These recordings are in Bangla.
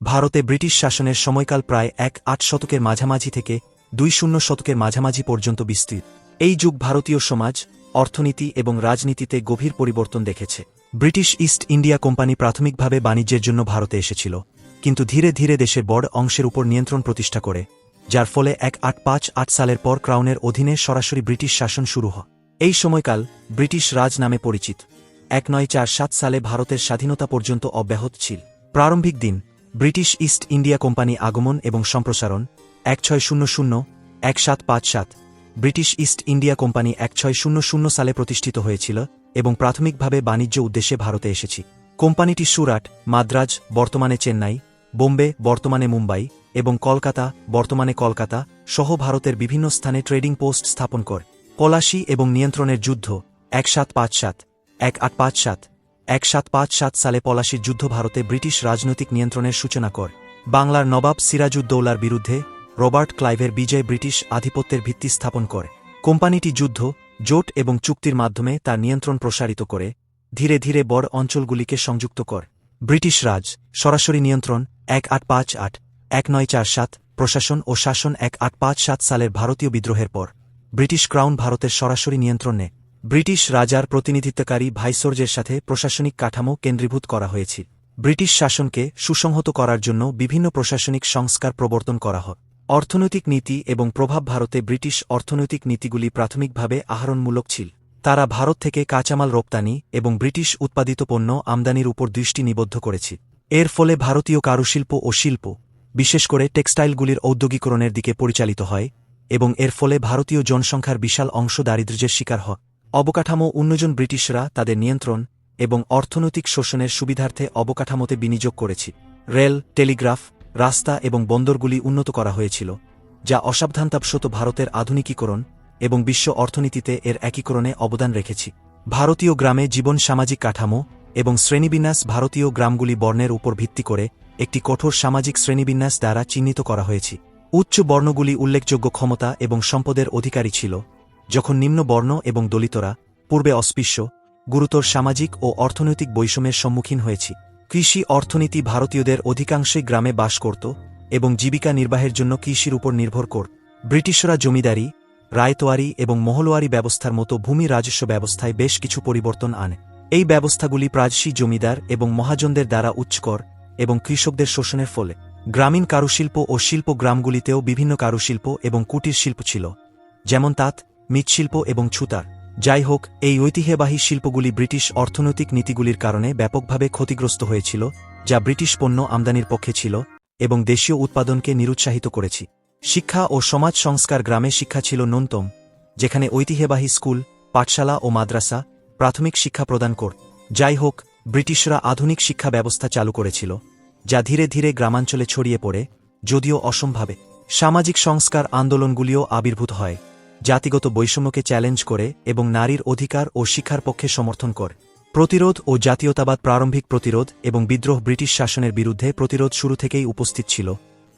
ভারতে ব্রিটিশ শাসনের সময়কাল প্রায় ১৮ শতকের মাঝামাঝি থেকে ২০ শতকের মাঝামাঝি পর্যন্ত বিস্তৃত। এই যুগ ভারতীয় সমাজ, অর্থনীতি এবং রাজনীতিতে গভীর পরিবর্তন দেখেছে। ব্রিটিশ ইস্ট ইন্ডিয়া কোম্পানি প্রাথমিকভাবে বাণিজ্যের জন্য ভারতে এসেছিল, কিন্তু ধীরে ধীরে দেশের বড় অংশের উপর নিয়ন্ত্রণ প্রতিষ্ঠা করে, যার ফলে ১৮৫৮ সালের পর ক্রাউনের অধীনে সরাসরি ব্রিটিশ শাসন শুরু হয়। এই সময়কাল ব্রিটিশ রাজ নামে পরিচিত। ১৯৪৭ সালে ভারতের স্বাধীনতা পর্যন্ত অব্যাহত ছিল। প্রারম্ভিক দিন ব্রিটিশ ইস্ট ইন্ডিয়া কোম্পানি আগমন এবং সম্প্রসারণ ১৬০০-১৭৫৭। ব্রিটিশ ইস্ট ইন্ডিয়া কোম্পানি ১৬০০ সালে প্রতিষ্ঠিত হয়েছিল এবং প্রাথমিকভাবে বাণিজ্য উদ্দেশ্যে ভারতে এসেছি। কোম্পানিটি সুরাট, মাদ্রাজ বর্তমানে চেন্নাই, বোম্বে বর্তমানে মুম্বাই এবং কলকাতা বর্তমানে কলকাতা সহ ভারতের বিভিন্ন স্থানে ট্রেডিং পোস্ট স্থাপন করে। পলাশি এবং নিয়ন্ত্রণের যুদ্ধ ১৭৫৭ সালে পলাশির যুদ্ধ ভারতে ব্রিটিশ রাজনৈতিক নিয়ন্ত্রণের সূচনা করে। বাংলার নবাব সিরাজউদ্দৌলার বিরুদ্ধে রবার্ট ক্লাইভের বিজয় ব্রিটিশ আধিপত্যের ভিত্তি স্থাপন করে। কোম্পানিটি যুদ্ধ, জোট এবং চুক্তির মাধ্যমে তার নিয়ন্ত্রণ প্রসারিত করে ধীরে ধীরে বড় অঞ্চলগুলিকে সংযুক্ত করে। ব্রিটিশ রাজ, সরাসরি নিয়ন্ত্রণ ১৮৫৮-১৯৪৭, প্রশাসন ও শাসন ১৮৫৭ সালের ভারতীয় বিদ্রোহের পর ব্রিটিশ ক্রাউন ভারতের সরাসরি নিয়ন্ত্রণ নেয়। ব্রিটিশ রাজার প্রতিনিধিত্বকারী ভাইসরয়ের সাথে প্রশাসনিক কাঠামো কেন্দ্রীভূত করা হয়েছিল। ব্রিটিশ শাসনকে সুসংহত করার জন্য বিভিন্ন প্রশাসনিক সংস্কার প্রবর্তন করা হয়। অর্থনৈতিক নীতি এবং প্রভাব ভারতে ব্রিটিশ অর্থনৈতিক নীতিগুলি প্রাথমিকভাবে আহরণমূলক ছিল। তারা ভারত থেকে কাঁচামাল রপ্তানি এবং ব্রিটিশ উৎপাদিত পণ্য আমদানির উপর দৃষ্টি নিবদ্ধ করেছে। এর ফলে ভারতীয় কারুশিল্প ও শিল্প, বিশেষ করে টেক্সটাইলগুলির ঔদ্যোগিকরণের দিকে পরিচালিত হয় এবং এর ফলে ভারতীয় জনসংখ্যার বিশাল অংশ দারিদ্র্যের শিকার হয়। অবকাঠামো উন্নয়ন ব্রিটিশরা তাদের নিয়ন্ত্রণ এবং অর্থনৈতিক শোষণের সুবিধার্থে অবকাঠামোতে বিনিয়োগ করেছে। রেল, টেলিগ্রাফ, রাস্তা এবং বন্দরগুলি উন্নত করা হয়েছিল, যা অসাবধানতাবশত ভারতের আধুনিকীকরণ এবং বিশ্ব অর্থনীতিতে এর একীকরণে অবদান রেখেছে। ভারতীয় গ্রামে জীবন, সামাজিক কাঠামো এবং শ্রেণীবিন্যাস ভারতীয় গ্রামগুলি বর্ণের উপর ভিত্তি করে একটি কঠোর সামাজিক শ্রেণীবিন্যাস দ্বারা চিহ্নিত করা হয়েছে। উচ্চ বর্ণগুলি উল্লেখযোগ্য ক্ষমতা এবং সম্পদের অধিকারী ছিল, যখন নিম্ন বর্ণ এবং দলিতরা পূর্বে অস্পৃশ্য, গুরুতর সামাজিক ও অর্থনৈতিক বৈষম্যের সম্মুখীন হয়েছে। কৃষি অর্থনীতি ভারতীয়দের অধিকাংশই গ্রামে বাস করত এবং জীবিকা নির্বাহের জন্য কৃষির উপর নির্ভর করত। ব্রিটিশরা জমিদারি, রায়তোয়ারি এবং মহলোয়ারি ব্যবস্থার মতো ভূমি রাজস্ব ব্যবস্থায় বেশ কিছু পরিবর্তন আনে। এই ব্যবস্থাগুলি প্রাদেশিক জমিদার এবং মহাজনদের দ্বারা উচ্চকর এবং কৃষকদের শোষণের ফলে গ্রামীণ কারুশিল্প ও শিল্প গ্রামগুলিতেও বিভিন্ন কারুশিল্প এবং কুটির শিল্প ছিল, যেমন তাঁত, মৃৎশিল্প এবং ছুতার। যাই হোক, এই ঐতিহ্যবাহী শিল্পগুলি ব্রিটিশ অর্থনৈতিক নীতিগুলির কারণে ব্যাপকভাবে ক্ষতিগ্রস্ত হয়েছিল, যা ব্রিটিশ পণ্য আমদানির পক্ষে ছিল এবং দেশীয় উৎপাদনকে নিরুৎসাহিত করেছে। শিক্ষা ও সমাজ সংস্কার গ্রামে শিক্ষা ছিল ন্যূনতম, যেখানে ঐতিহ্যবাহী স্কুল, পাঠশালা ও মাদ্রাসা প্রাথমিক শিক্ষা প্রদান করত। যাই হোক, ব্রিটিশরা আধুনিক শিক্ষা ব্যবস্থা চালু করেছিল, যা ধীরে ধীরে গ্রামাঞ্চলে ছড়িয়ে পড়ে, যদিও অসমভাবে। সামাজিক সংস্কার আন্দোলনগুলিও আবির্ভূত হয়, জাতিগত বৈষম্যকে চ্যালেঞ্জ করে এবং নারীর অধিকার ও শিক্ষার পক্ষে সমর্থন করে। প্রতিরোধ ও জাতীয়তাবাদ প্রারম্ভিক প্রতিরোধ এবং বিদ্রোহ ব্রিটিশ শাসনের বিরুদ্ধে প্রতিরোধ শুরু থেকেই উপস্থিত ছিল।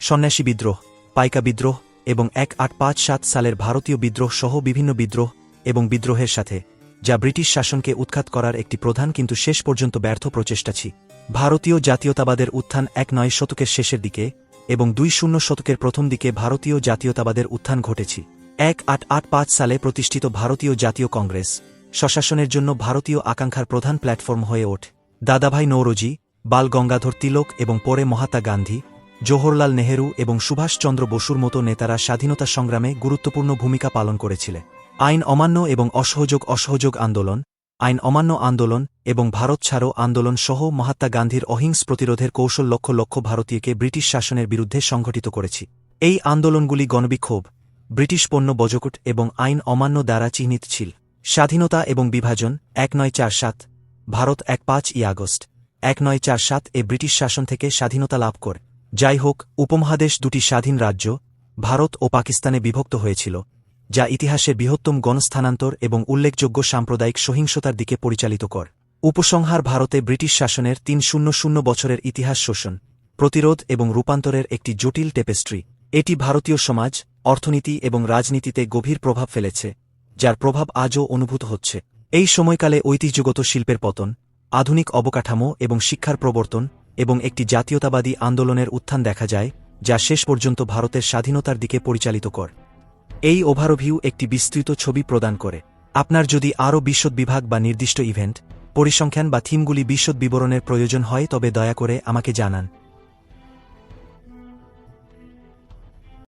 সন্ন্যাসী বিদ্রোহ, পাইকা বিদ্রোহ এবং ১৮৫৭ সালের ভারতীয় বিদ্রোহ সহ বিভিন্ন বিদ্রোহ এবং বিদ্রোহের সাথে, যা ব্রিটিশ শাসনকে উৎখাত করার একটি প্রধান কিন্তু শেষ পর্যন্ত ব্যর্থ প্রচেষ্টা ছিল। ভারতীয় জাতীয়তাবাদের উত্থান ১৯ শতকের শেষের দিকে এবং ২০ শতকের প্রথম দিকে ভারতীয় জাতীয়তাবাদের উত্থান ঘটেছে। ১৮৮৫ সালে প্রতিষ্ঠিত ভারতীয় জাতীয় কংগ্রেস স্বশাসনের জন্য ভারতীয় আকাঙ্ক্ষার প্রধান প্ল্যাটফর্ম হয়ে ওঠে। দাদাভাই নওরোজি, বাল গঙ্গাধর তিলক এবং পরে মহাত্মা গান্ধী, জওহরলাল নেহেরু এবং সুভাষচন্দ্র বসুর মতো নেতারা স্বাধীনতা সংগ্রামে গুরুত্বপূর্ণ ভূমিকা পালন করেছিলেন। আইন অমান্য এবং অসহযোগ আন্দোলন, আইন অমান্য আন্দোলন এবং ভারত ছাড়ো আন্দোলন সহ মহাত্মা গান্ধীর অহিংস প্রতিরোধের কৌশল লক্ষ লক্ষ ভারতীয়কে ব্রিটিশ শাসনের বিরুদ্ধে সংগঠিত করেছে। এই আন্দোলনগুলি গণবিক্ষোভ, ব্রিটিশ পণ্য বয়কট এবং আইন অমান্য দ্বারা চিহ্নিত ছিল। স্বাধীনতা এবং বিভাজন ১৯৪৭, ভারত ৫ই আগস্ট ১৯৪৭ এ ব্রিটিশ শাসন থেকে স্বাধীনতা লাভ করে। যাই হোক, উপমহাদেশ দুটি স্বাধীন রাজ্য, ভারত ও পাকিস্তানে বিভক্ত হয়েছিল, যা ইতিহাসের বৃহত্তম গণস্থানান্তর এবং উল্লেখযোগ্য সাম্প্রদায়িক সহিংসতার দিকে পরিচালিত করে। উপসংহার ভারতে ব্রিটিশ শাসনের ৩০০ বছরের ইতিহাস শোষণ, প্রতিরোধ এবং রূপান্তরের একটি জটিল টেপেস্ট্রি। এটি ভারতীয় সমাজ, অর্থনীতি এবং রাজনীতিতে গভীর প্রভাব ফেলেছে, যার প্রভাব আজও অনুভূত হচ্ছে। এই সময়কালে ঐতিহ্যগত শিল্পের পতন, আধুনিক অবকাঠামো এবং শিক্ষার প্রবর্তন এবং একটি জাতীয়তাবাদী আন্দোলনের উত্থান দেখা যায় যা শেষ পর্যন্ত ভারতের স্বাধীনতার দিকে পরিচালিত করে। এই ওভারভিউ একটি বিস্তৃত ছবি প্রদান করে। আপনার যদি আরও বিশদ বিভাগ বা নির্দিষ্ট ইভেন্ট, পরিসংখ্যান বা থিমগুলি বিশদ বিবরণের প্রয়োজন হয় তবে দয়া করে আমাকে জানান।